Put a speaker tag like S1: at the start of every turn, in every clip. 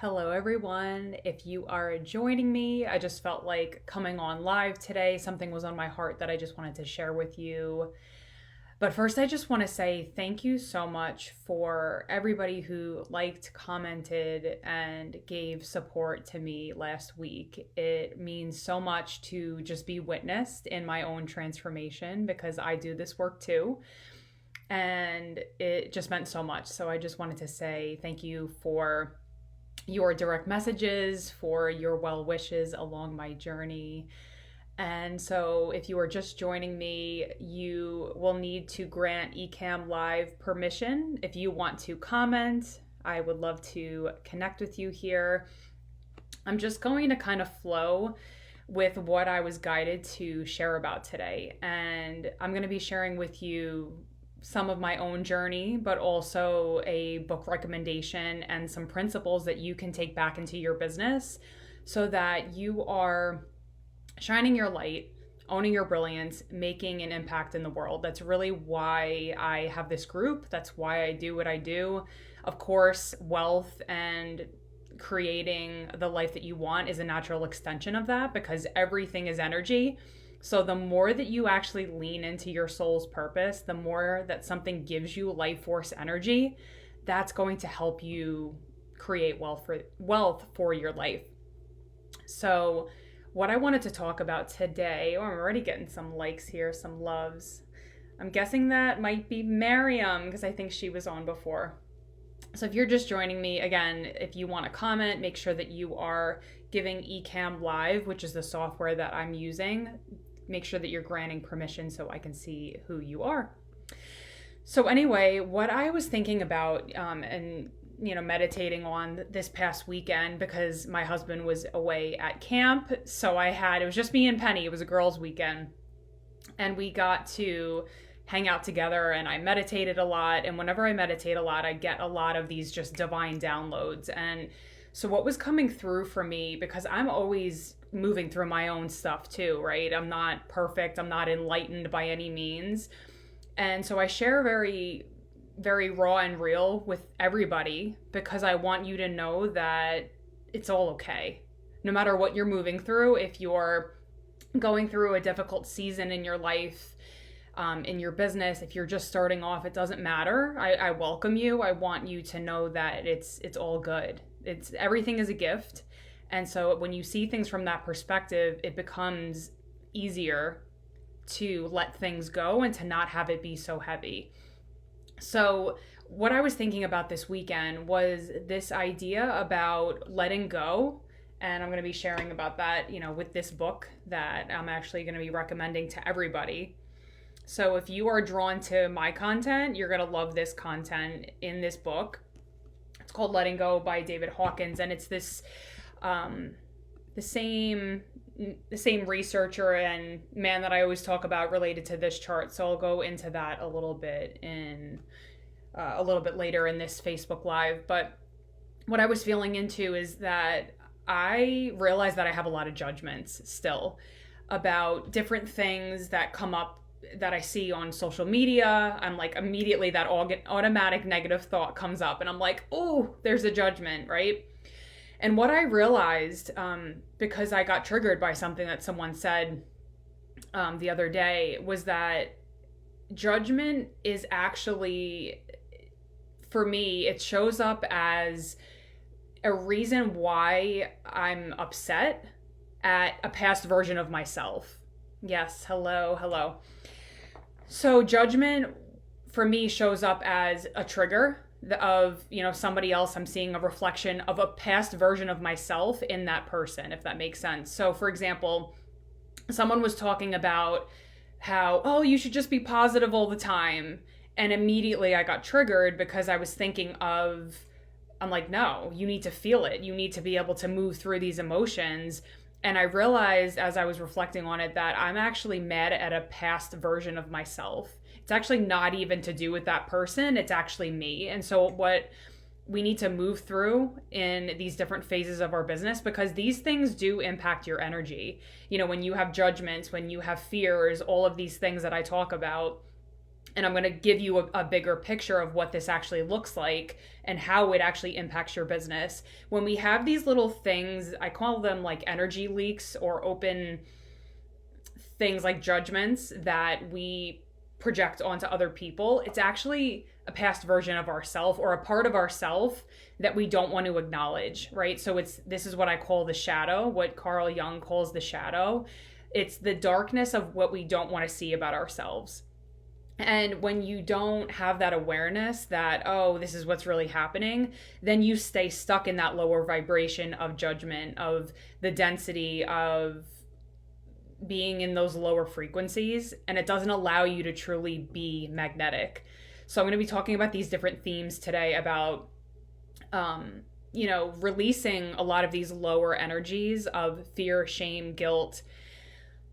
S1: Hello, everyone. If you are joining me, I just felt like coming on live today. Something was on my heart that I just wanted to share with you. But first, I just want to say thank you so much for everybody who liked, commented, and gave support to me last week. It means so much to just be witnessed in my own transformation because I do this work too. And it just meant so much. So I just wanted to say thank you for your direct messages, for your well wishes along my journey. And so, if you are just joining me, you will need to grant Ecamm Live permission. If you want to comment, I would love to connect with you here. I'm just going to kind of flow with what I was guided to share about today. And I'm going to be sharing with you some of my own journey, but also a book recommendation and some principles that you can take back into your business so that you are shining your light, owning your brilliance, making an impact in the world. That's really why I have this group. That's why I do what I do. Of course, wealth and creating the life that you want is a natural extension of that because everything is energy. So the more that you actually lean into your soul's purpose, the more that something gives you life force energy, that's going to help you create wealth for your life. So what I wanted to talk about today, I'm already getting some likes here, some loves. I'm guessing that might be Miriam because I think she was on before. So if you're just joining me, again, if you want to comment, make sure that you are giving Ecamm Live, which is the software that I'm using. Make sure that you're granting permission so I can see who you are. So anyway, what I was thinking about and meditating on this past weekend because my husband was away at camp. So it was just me and Penny. It was a girls' weekend. And we got to hang out together and I meditated a lot. And whenever I meditate a lot, I get a lot of these just divine downloads. And so what was coming through for me, because I'm always moving through my own stuff too, right? I'm not perfect. I'm not enlightened by any means. And so I share very, very raw and real with everybody because I want you to know that it's all okay. No matter what you're moving through, if you're going through a difficult season in your life, in your business, if you're just starting off, it doesn't matter. I welcome you. I want you to know that it's all good. Everything is a gift. And so when you see things from that perspective, it becomes easier to let things go and to not have it be so heavy. So what I was thinking about this weekend was this idea about letting go. And I'm going to be sharing about that, with this book that I'm actually going to be recommending to everybody. So if you are drawn to my content, you're going to love this content in this book. It's called Letting Go by David Hawkins. And it's this the same researcher and man that I always talk about related to this chart. So I'll go into that a little bit later in this Facebook Live. But what I was feeling into is that I realize that I have a lot of judgments still about different things that come up that I see on social media. I'm like, immediately that automatic negative thought comes up and I'm like, oh, there's a judgment, right? And what I realized, because I got triggered by something that someone said the other day, was that judgment is actually, for me, it shows up as a reason why I'm upset at a past version of myself. Yes, hello. So judgment, for me, shows up as a trigger of somebody else. I'm seeing a reflection of a past version of myself in that person, if that makes sense. So for example, someone was talking about how, oh, you should just be positive all the time, and immediately I got triggered because I was thinking of, I'm like, no, you need to feel it, you need to be able to move through these emotions. And I realized as I was reflecting on it that I'm actually mad at a past version of myself. It's actually not even to do with that person. It's actually me. And so what we need to move through in these different phases of our business, because these things do impact your energy. When you have judgments, when you have fears, all of these things that I talk about, And I'm going to give you a bigger picture of what this actually looks like and how it actually impacts your business. When we have these little things, I call them like energy leaks or open things like judgments that we project onto other people, it's actually a past version of ourself or a part of ourself that we don't want to acknowledge, right? So this is what I call the shadow, what Carl Jung calls the shadow. It's the darkness of what we don't want to see about ourselves. And when you don't have that awareness that, oh, this is what's really happening, then you stay stuck in that lower vibration of judgment, of the density of being in those lower frequencies, and it doesn't allow you to truly be magnetic. So I'm going to be talking about these different themes today about, releasing a lot of these lower energies of fear, shame, guilt.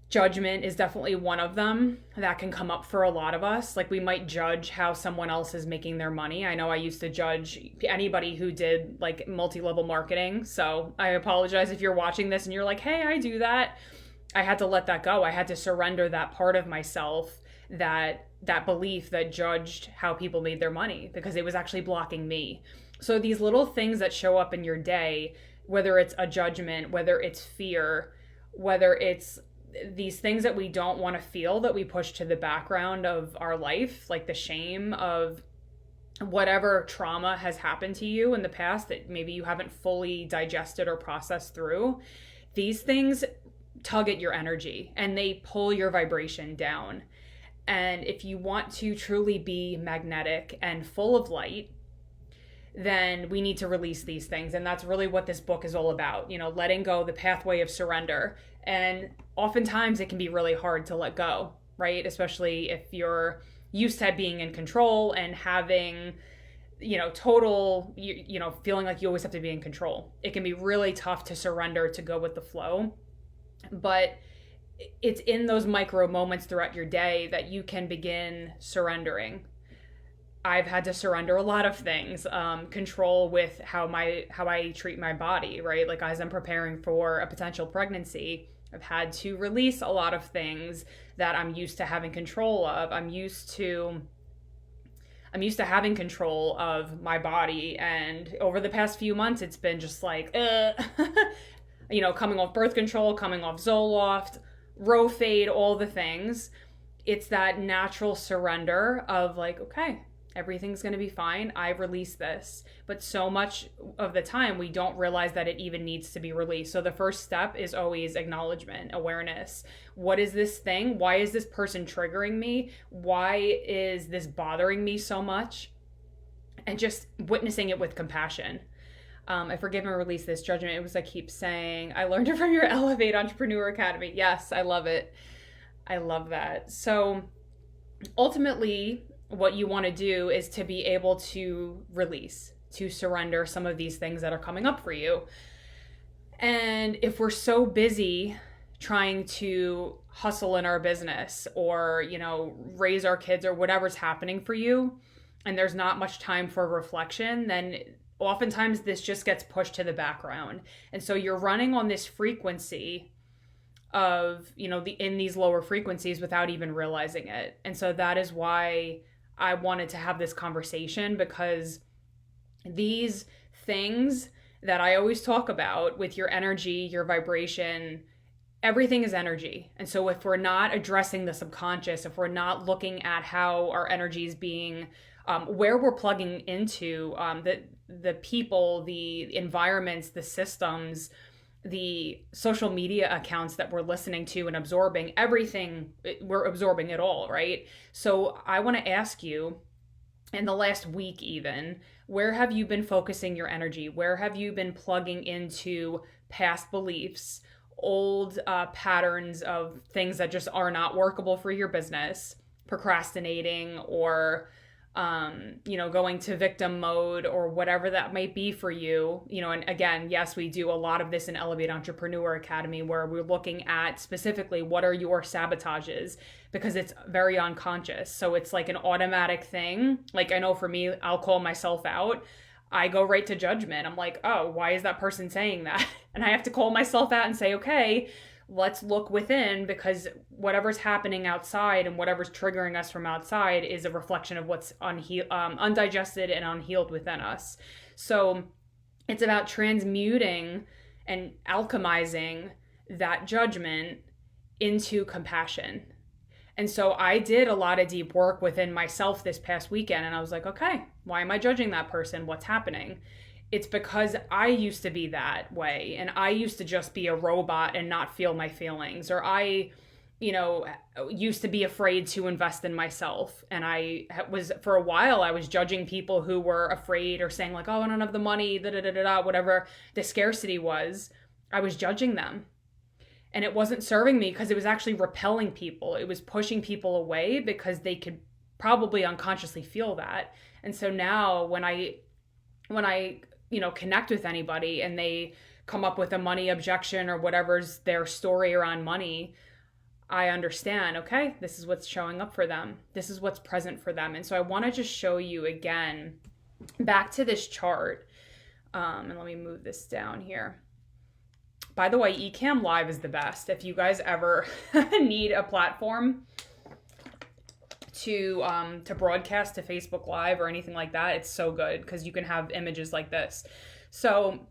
S1: Judgment is definitely one of them that can come up for a lot of us. Like we might judge how someone else is making their money. I know I used to judge anybody who did like multi-level marketing. So I apologize if you're watching this and you're like, hey, I do that. I had to let that go. I had to surrender that part of myself, that belief that judged how people made their money, because it was actually blocking me. So these little things that show up in your day, whether it's a judgment, whether it's fear, whether it's these things that we don't want to feel that we push to the background of our life, like the shame of whatever trauma has happened to you in the past that maybe you haven't fully digested or processed through. These things tug at your energy and they pull your vibration down. And if you want to truly be magnetic and full of light, then we need to release these things. And that's really what this book is all about, letting go, the pathway of surrender. And oftentimes it can be really hard to let go, right? Especially if you're used to being in control and having, total, feeling like you always have to be in control. It can be really tough to surrender, to go with the flow. But it's in those micro moments throughout your day that you can begin surrendering. I've had to surrender a lot of things, control with how I treat my body, right? Like as I'm preparing for a potential pregnancy, I've had to release a lot of things that I'm used to having control of. I'm used to having control of my body, and over the past few months, it's been just like, coming off birth control, coming off Zoloft, Rofade, all the things. It's that natural surrender of like, okay, everything's going to be fine. I've released this. But so much of the time, we don't realize that it even needs to be released. So the first step is always acknowledgement, awareness. What is this thing? Why is this person triggering me? Why is this bothering me so much? And just witnessing it with compassion. I forgive and release this judgment. It was, I keep saying, I learned it from your Elevate Entrepreneur Academy. Yes, I love it. I love that. So ultimately, what you want to do is to be able to release, to surrender some of these things that are coming up for you. And if we're so busy trying to hustle in our business or, raise our kids or whatever's happening for you, and there's not much time for reflection, then oftentimes this just gets pushed to the background. And so you're running on this frequency of, in these lower frequencies without even realizing it. And so that is why I wanted to have this conversation, because these things that I always talk about with your energy, your vibration, everything is energy. And so if we're not addressing the subconscious, if we're not looking at how our energy is being, where we're plugging into, the people, the environments, the systems, the social media accounts that we're listening to and absorbing, everything, we're absorbing it all, right? So I want to ask you, in the last week even, where have you been focusing your energy? Where have you been plugging into past beliefs, old patterns of things that just are not workable for your business, procrastinating, or going to victim mode, or whatever that might be for you, and again, yes, we do a lot of this in Elevate Entrepreneur Academy, where we're looking at specifically what are your sabotages, because it's very unconscious. So it's like an automatic thing. Like I know for me, I'll call myself out. I go right to judgment. I'm like, oh, why is that person saying that? And I have to call myself out and say, okay, let's look within, because whatever's happening outside and whatever's triggering us from outside is a reflection of what's undigested and unhealed within us. So it's about transmuting and alchemizing that judgment into compassion. And so I did a lot of deep work within myself this past weekend, and I was like, okay, why am I judging that person? What's happening? It's because I used to be that way, and I used to just be a robot and not feel my feelings, or I, used to be afraid to invest in myself. And for a while, I was judging people who were afraid or saying like, oh, I don't have the money, whatever the scarcity was. I was judging them. And it wasn't serving me, because it was actually repelling people. It was pushing people away because they could probably unconsciously feel that. And so now when I connect with anybody and they come up with a money objection or whatever's their story around money, I understand, okay, this is what's showing up for them. This is what's present for them. And so I want to just show you again, back to this chart. And let me move this down here. By the way, Ecamm Live is the best. If you guys ever need a platform to broadcast to Facebook Live or anything like that, it's so good because you can have images like this. So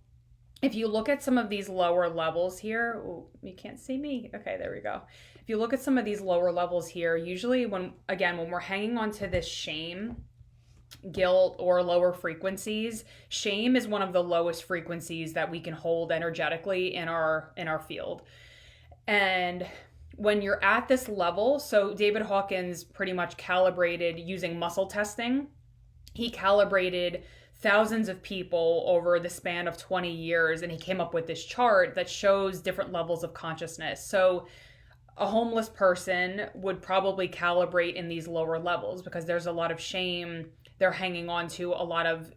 S1: if you look at some of these lower levels here, ooh, you can't see me. Okay, there we go. If you look at some of these lower levels here, usually when we're hanging on to this shame, guilt, or lower frequencies, shame is one of the lowest frequencies that we can hold energetically in our field. And when you're at this level, so David Hawkins pretty much calibrated using muscle testing. He calibrated thousands of people over the span of 20 years, and he came up with this chart that shows different levels of consciousness. So a homeless person would probably calibrate in these lower levels because there's a lot of shame. They're hanging on to a lot of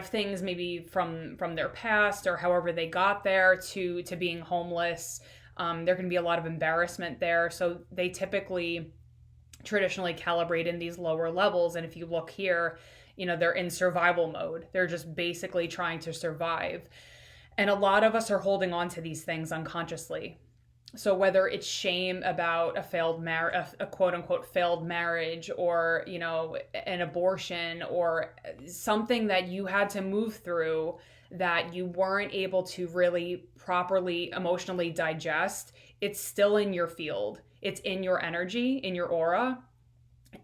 S1: things maybe from their past or however they got there to being homeless. There can be a lot of embarrassment there. So they traditionally calibrate in these lower levels. And if you look here, they're in survival mode. They're just basically trying to survive. And a lot of us are holding on to these things unconsciously. So whether it's shame about a quote unquote failed marriage, or, an abortion, or something that you had to move through that you weren't able to really properly emotionally digest, it's still in your field. It's in your energy, in your aura,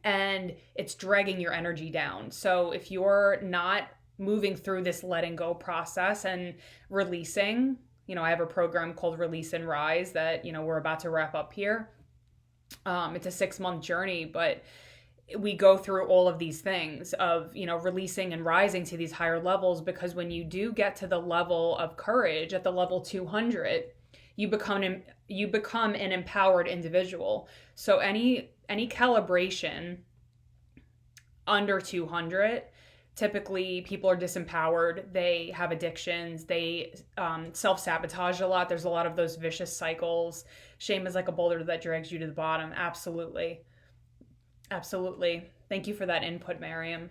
S1: and it's dragging your energy down. So if you're not moving through this letting go process and releasing, I have a program called Release and Rise that, we're about to wrap up here. It's a 6-month journey, but we go through all of these things of, releasing and rising to these higher levels, because when you do get to the level of courage at the level 200, you become an empowered individual. So any calibration under 200, typically people are disempowered. They have addictions. They self-sabotage a lot. There's a lot of those vicious cycles. Shame is like a boulder that drags you to the bottom. Absolutely. Absolutely. Thank you for that input, Miriam.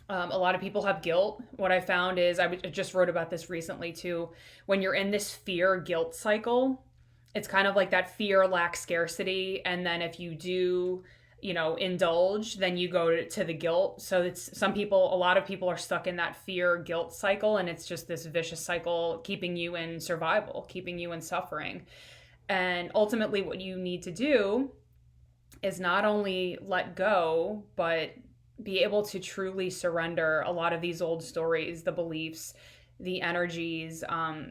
S1: A lot of people have guilt. What I found is, I just wrote about this recently too. When you're in this fear guilt cycle, it's kind of like that fear, lack, scarcity. And then if you do, indulge, then you go to the guilt. So a lot of people are stuck in that fear guilt cycle. And it's just this vicious cycle keeping you in survival, keeping you in suffering. And ultimately what you need to do is not only let go, but be able to truly surrender a lot of these old stories, the beliefs, the energies,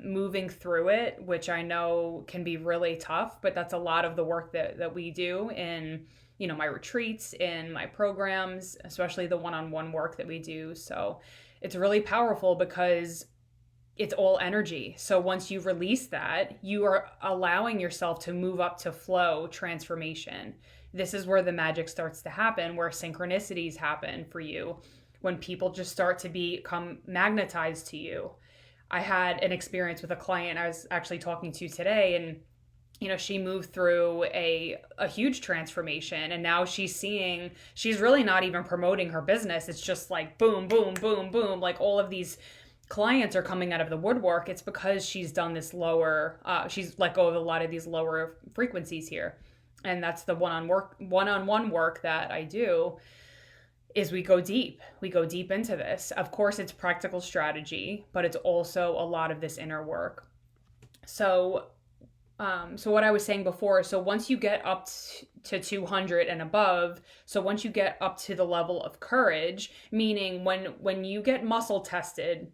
S1: moving through it, which I know can be really tough, but that's a lot of the work that we do in, my retreats, in my programs, especially the one-on-one work that we do. So it's really powerful because it's all energy. So once you release that, you are allowing yourself to move up to flow transformation. This is where the magic starts to happen, where synchronicities happen for you, when people just start to become magnetized to you. I had an experience with a client I was actually talking to today, and she moved through a huge transformation, and now she's really not even promoting her business. It's just like boom, boom, boom, boom, like all of these clients are coming out of the woodwork, it's because she's done this lower, she's let go of a lot of these lower frequencies here. And that's the one-on-one work that I do, is we go deep. We go deep into this. Of course, it's practical strategy, but it's also a lot of this inner work. So what I was saying before, so once you get up to 200 and above, so once you get up to the level of courage, meaning when you get muscle tested,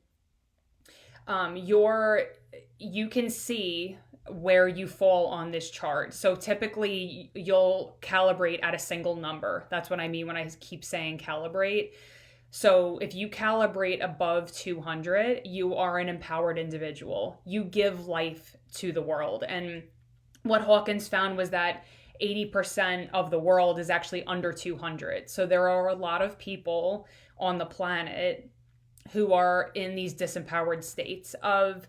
S1: you can see where you fall on this chart. So typically you'll calibrate at a single number. That's what I mean when I keep saying calibrate. So if you calibrate above 200, you are an empowered individual. You give life to the world. And what Hawkins found was that 80% of the world is actually under 200. So there are a lot of people on the planet who are in these disempowered states of,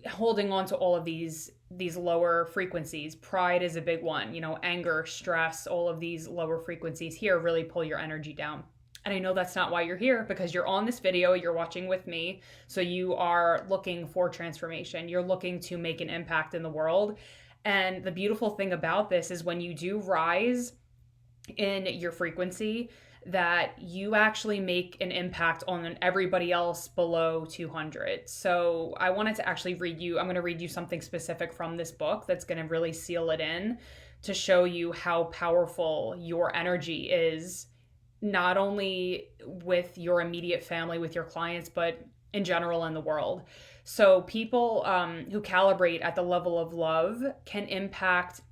S1: holding on to all of these lower frequencies. Pride is a big one, anger, stress, all of these lower frequencies here really pull your energy down. And I know that's not why you're here, because you're on this video, you're watching with me. So you are looking for transformation. You're looking to make an impact in the world. And the beautiful thing about this is when you do rise in your frequency, that you actually make an impact on everybody else below 200. So I wanted to actually I'm going to read you something specific from this book that's going to really seal it in, to show you how powerful your energy is, not only with your immediate family, with your clients, but in general in the world. So people who calibrate at the level of love can impact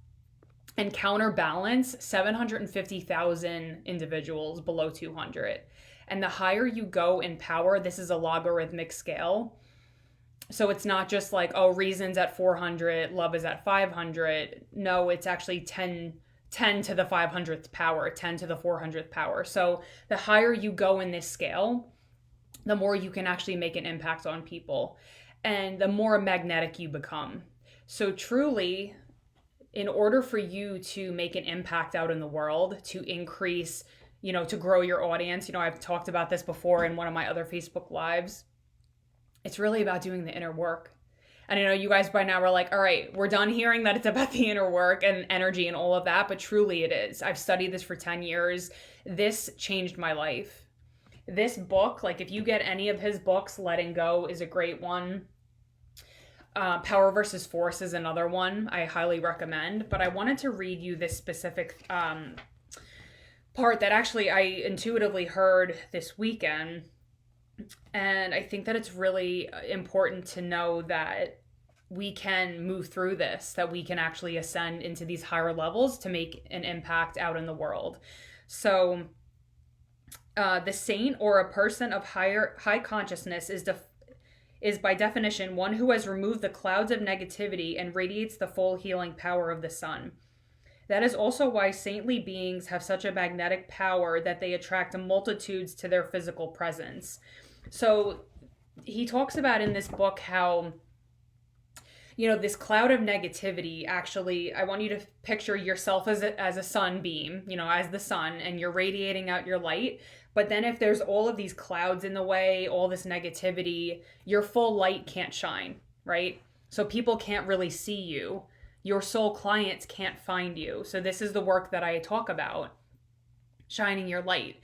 S1: and counterbalance 750,000 individuals below 200. And the higher you go in power, this is a logarithmic scale. So it's not just like, reason's at 400, love is at 500. No, it's actually 10 to the 500th power, 10 to the 400th power. So the higher you go in this scale, the more you can actually make an impact on people, and the more magnetic you become. So truly, in order for you to make an impact out in the world, to increase, to grow your audience, I've talked about this before in one of my other Facebook lives, it's really about doing the inner work. And I know you guys by now are like, all right, we're done hearing that it's about the inner work and energy and all of that, but truly it is. I've studied this for 10 years. This changed my life. This book, like if you get any of his books, Letting Go is a great one. Power versus Force is another one I highly recommend. But I wanted to read you this specific part that actually I intuitively heard this weekend. And I think that it's really important to know that we can move through this, that we can actually ascend into these higher levels to make an impact out in the world. So the saint, or a person of high consciousness, is by definition one who has removed the clouds of negativity and radiates the full healing power of the sun. That is also why saintly beings have such a magnetic power that they attract multitudes to their physical presence. So he talks about in this book how, this cloud of negativity, actually, I want you to picture yourself as a sunbeam, as the sun, and you're radiating out your light. But then if there's all of these clouds in the way, all this negativity, your full light can't shine, right? So people can't really see you. Your soul clients can't find you. So this is the work that I talk about, shining your light.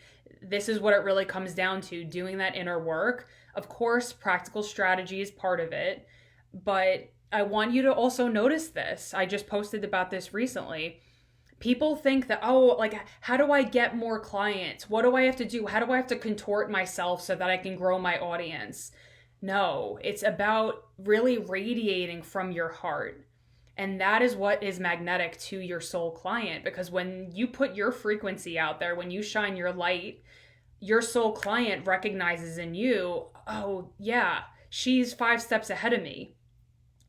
S1: This is what it really comes down to, doing that inner work. Of course, practical strategy is part of it, but I want you to also notice this. I just posted about this recently. People think that, how do I get more clients? What do I have to do? How do I have to contort myself so that I can grow my audience? No, it's about really radiating from your heart. And that is what is magnetic to your soul client, because when you put your frequency out there, when you shine your light, your soul client recognizes in you, oh yeah, she's 5 steps ahead of me.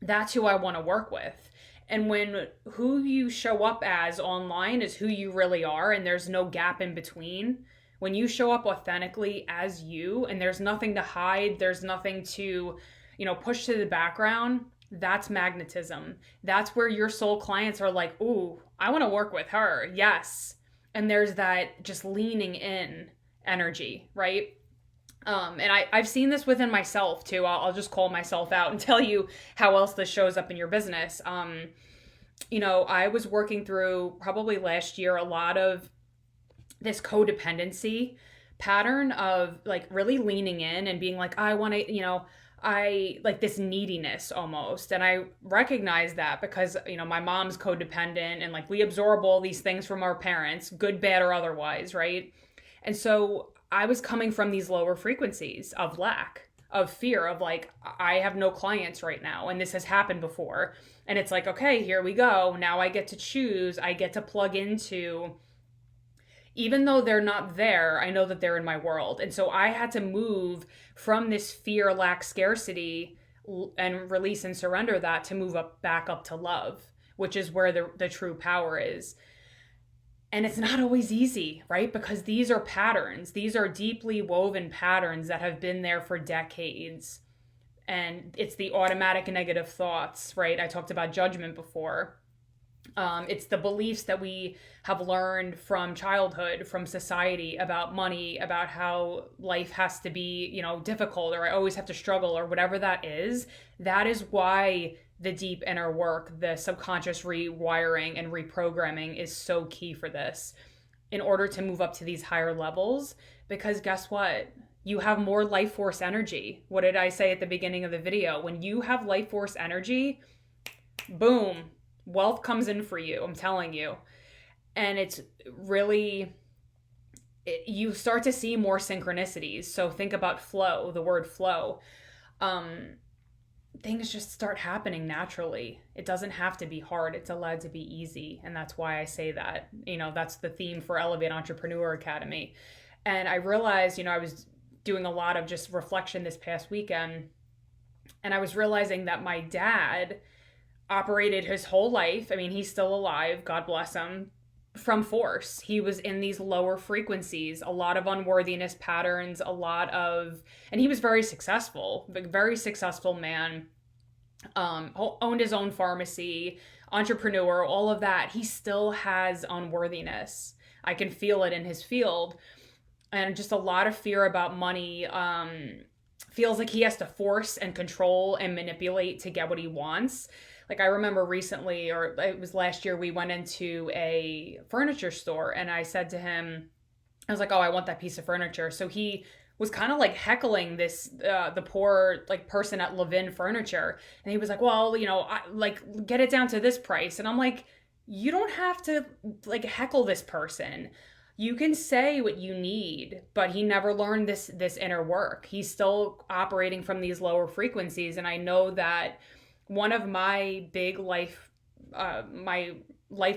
S1: That's who I want to work with. And when who you show up as online is who you really are, and there's no gap in between, when you show up authentically as you, and there's nothing to hide, there's nothing to, push to the background, that's magnetism. That's where your soul clients are like, ooh, I want to work with her. Yes. And there's that just leaning in energy, right? I've seen this within myself too. I'll just call myself out and tell you how else this shows up in your business. I was working through probably last year a lot of this codependency pattern of like really leaning in and being like, I want to, I like this neediness almost. And I recognize that because, my mom's codependent and like we absorb all these things from our parents, good, bad, or otherwise, right? And so I was coming from these lower frequencies of lack, of fear, of like, I have no clients right now. And this has happened before. And it's like, okay, here we go. Now I get to choose. I get to plug into, even though they're not there, I know that they're in my world. And so I had to move from this fear, lack, scarcity, and release and surrender that to move back up to love, which is where the true power is. And it's not always easy, right? Because these are patterns. These are deeply woven patterns that have been there for decades. And it's the automatic negative thoughts, right? I talked about judgment before. It's the beliefs that we have learned from childhood, from society, about money, about how life has to be, difficult, or I always have to struggle, or whatever that is. That is why the deep inner work, the subconscious rewiring and reprogramming is so key for this in order to move up to these higher levels. Because guess what? You have more life force energy. What did I say at the beginning of the video? When you have life force energy, boom, wealth comes in for you, I'm telling you. And it's really, you start to see more synchronicities. So think about flow, the word flow. Things just start happening naturally. It doesn't have to be hard. It's allowed to be easy. And that's why I say that. That's the theme for Elevate Entrepreneur Academy. And I realized, I was doing a lot of just reflection this past weekend. And I was realizing that my dad operated his whole life. I mean, he's still alive, God bless him, from force. He was in these lower frequencies, a lot of unworthiness patterns, and he was very successful, very successful man, owned his own pharmacy, entrepreneur, all of that. He still has unworthiness. I can feel it in his field, and just a lot of fear about money. Feels like he has to force and control and manipulate to get what he wants. Like I remember recently, or it was last year, we went into a furniture store and I said to him, I was like, oh, I want that piece of furniture. So he was kind of like heckling the poor like person at Levin Furniture. And he was like, well, get it down to this price. And I'm like, you don't have to like heckle this person. You can say what you need, but he never learned this inner work. He's still operating from these lower frequencies. And I know that one of my big life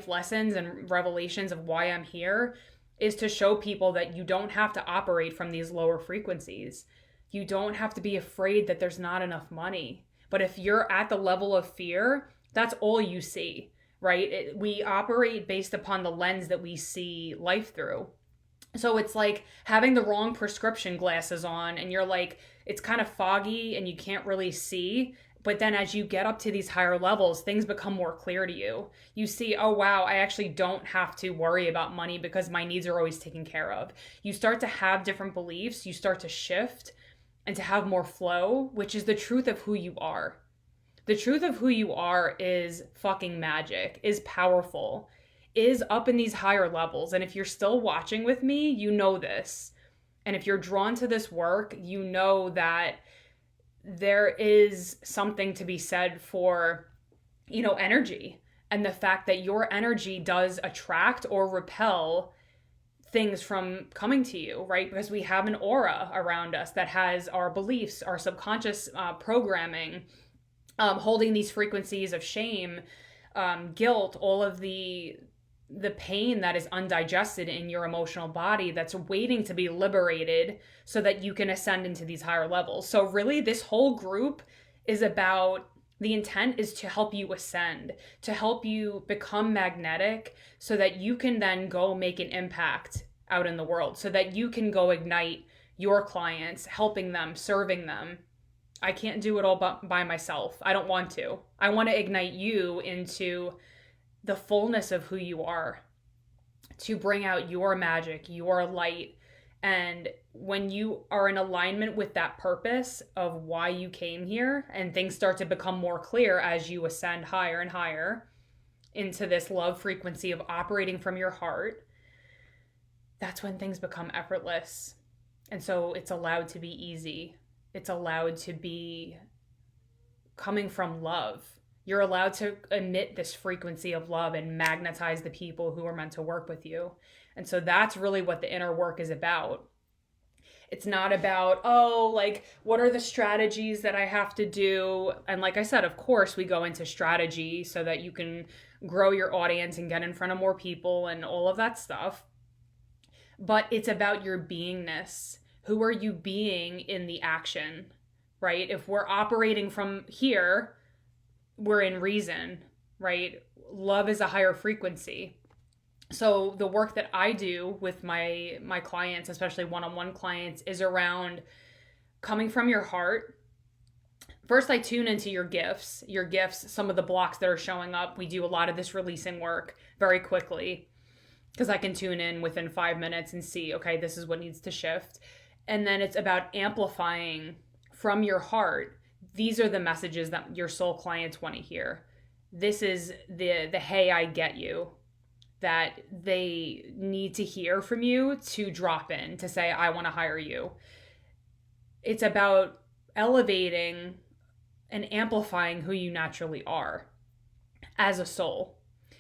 S1: lessons and revelations of why I'm here is to show people that you don't have to operate from these lower frequencies. You don't have to be afraid that there's not enough money. But if you're at the level of fear, that's all you see, right? We operate based upon the lens that we see life through. So it's like having the wrong prescription glasses on and you're like, it's kind of foggy and you can't really see. But then as you get up to these higher levels, things become more clear to you. You see, oh, wow, I actually don't have to worry about money because my needs are always taken care of. You start to have different beliefs. You start to shift and to have more flow, which is the truth of who you are. The truth of who you are is fucking magic, is powerful, is up in these higher levels. And if you're still watching with me, you know this. And if you're drawn to this work, you know that there is something to be said for, energy, and the fact that your energy does attract or repel things from coming to you, right? Because we have an aura around us that has our beliefs, our subconscious programming, holding these frequencies of shame, guilt, all of the pain that is undigested in your emotional body that's waiting to be liberated so that you can ascend into these higher levels. So really this whole group is about, the intent is to help you ascend, to help you become magnetic so that you can then go make an impact out in the world, so that you can go ignite your clients, helping them, serving them. I can't do it all by myself. I don't want to. I want to ignite you into the fullness of who you are, to bring out your magic, your light, And when you are in alignment with that purpose of why you came here, and things start to become more clear as you ascend higher and higher into this love frequency of operating from your heart, that's when things become effortless. And so it's allowed to be easy. It's allowed to be coming from love. You're allowed to emit this frequency of love and magnetize the people who are meant to work with you. And so that's really what the inner work is about. It's not about, oh, like, what are the strategies that I have to do? And like I said, of course, we go into strategy so that you can grow your audience and get in front of more people and all of that stuff. But it's about your beingness. Who are you being in the action, right? If we're operating from here, we're in reason, right? Love is a higher frequency. So the work that I do with my clients, especially one-on-one clients, is around coming from your heart. First, I tune into your gifts, some of the blocks that are showing up. We do a lot of this releasing work very quickly because I can tune in within 5 minutes and see, okay, this is what needs to shift. And then it's about amplifying from your heart. These are the messages that your soul clients want to hear. This is the hey, I get you, that they need to hear from you to drop in, to say, I want to hire you. It's about elevating and amplifying who you naturally are as a soul.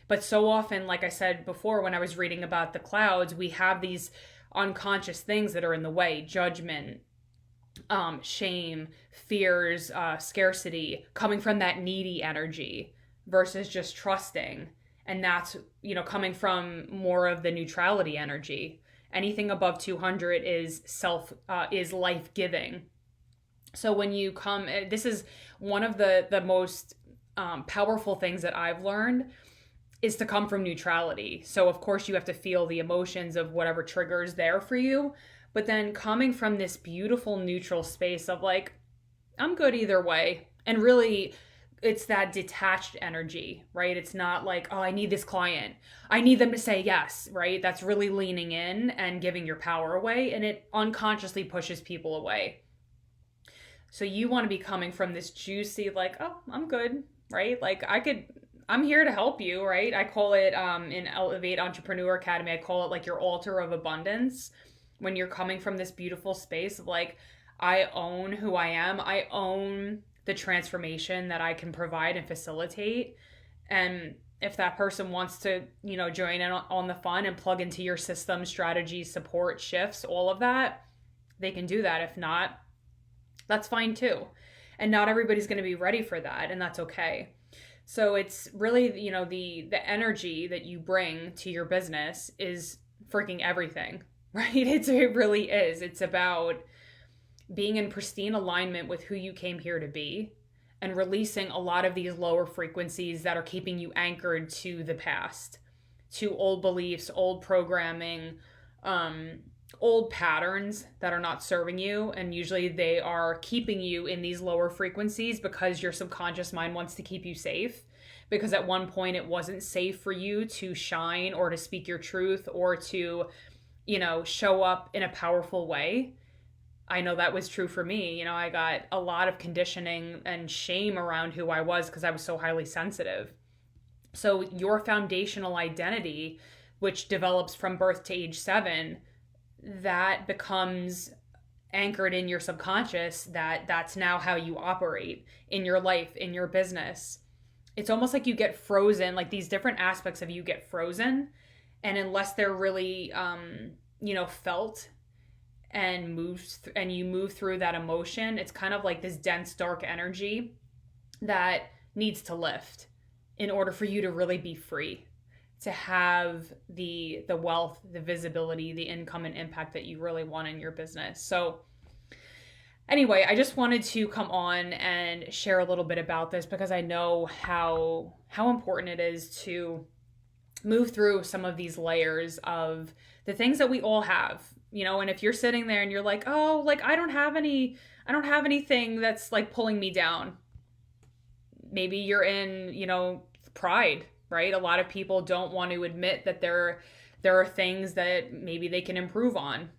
S1: But so often, like I said before, when I was reading about the clouds, we have these unconscious things that are in the way: judgment, shame, fears, scarcity, coming from that needy energy versus just trusting. And that's, coming from more of the neutrality energy. Anything above 200 is is life-giving. So when you come, this is one of the most powerful things that I've learned, is to come from neutrality. So of course you have to feel the emotions of whatever triggers there for you, but then coming from this beautiful neutral space of like, I'm good either way. And really, it's that detached energy, right? It's not like, oh, I need this client, I need them to say yes, right? That's really leaning in and giving your power away, and it unconsciously pushes people away. So you want to be coming from this juicy, like, oh, I'm good, right? Like I'm here to help you, right? I call it, in Elevate Entrepreneur Academy, I call it like your altar of abundance. When you're coming from this beautiful space of like, I own who I am, I own the transformation that I can provide and facilitate. And if that person wants to, join in on the fun and plug into your system, strategies, support, shifts, all of that, they can do that. If not, that's fine too. And not everybody's going to be ready for that, and that's okay. So it's really, the energy that you bring to your business is freaking everything, right? It really is. It's about being in pristine alignment with who you came here to be and releasing a lot of these lower frequencies that are keeping you anchored to the past, to old beliefs, old programming, old patterns that are not serving you. And usually they are keeping you in these lower frequencies because your subconscious mind wants to keep you safe, because at one point it wasn't safe for you to shine or to speak your truth or to, show up in a powerful way. I know that was true for me. I got a lot of conditioning and shame around who I was because I was so highly sensitive. So your foundational identity, which develops from birth to age 7, that becomes anchored in your subconscious, that's now how you operate in your life, in your business. It's almost like you get frozen, like these different aspects of you get frozen. And unless they're really, felt and you move through that emotion, it's kind of like this dense, dark energy that needs to lift in order for you to really be free, to have the wealth, the visibility, the income and impact that you really want in your business. So anyway, I just wanted to come on and share a little bit about this because I know how important it is to move through some of these layers of the things that we all have. And if you're sitting there and you're like, oh, like I don't have anything that's like pulling me down. Maybe you're in, pride, right? A lot of people don't want to admit that there are things that maybe they can improve on.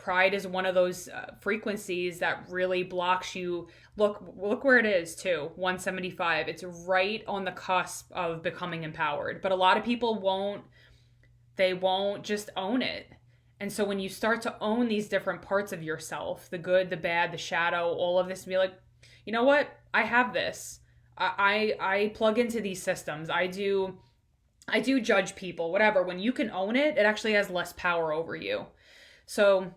S1: Pride is one of those frequencies that really blocks you. Look where it is too. 175. It's right on the cusp of becoming empowered. But a lot of people won't just own it. And so when you start to own these different parts of yourself, the good, the bad, the shadow, all of this, and be like, you know what? I have this. I plug into these systems. I do judge people, whatever. When you can own it, it actually has less power over you. So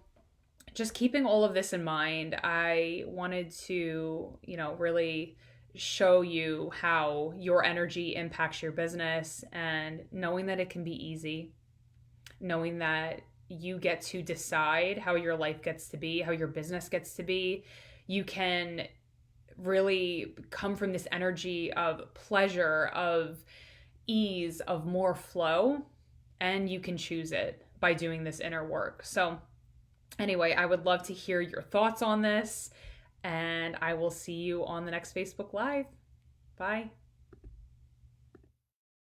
S1: just keeping all of this in mind, I wanted to, really show you how your energy impacts your business, and knowing that it can be easy, knowing that you get to decide how your life gets to be, how your business gets to be. You can really come from this energy of pleasure, of ease, of more flow, and you can choose it by doing this inner work. So anyway, I would love to hear your thoughts on this, and I will see you on the next Facebook Live. Bye.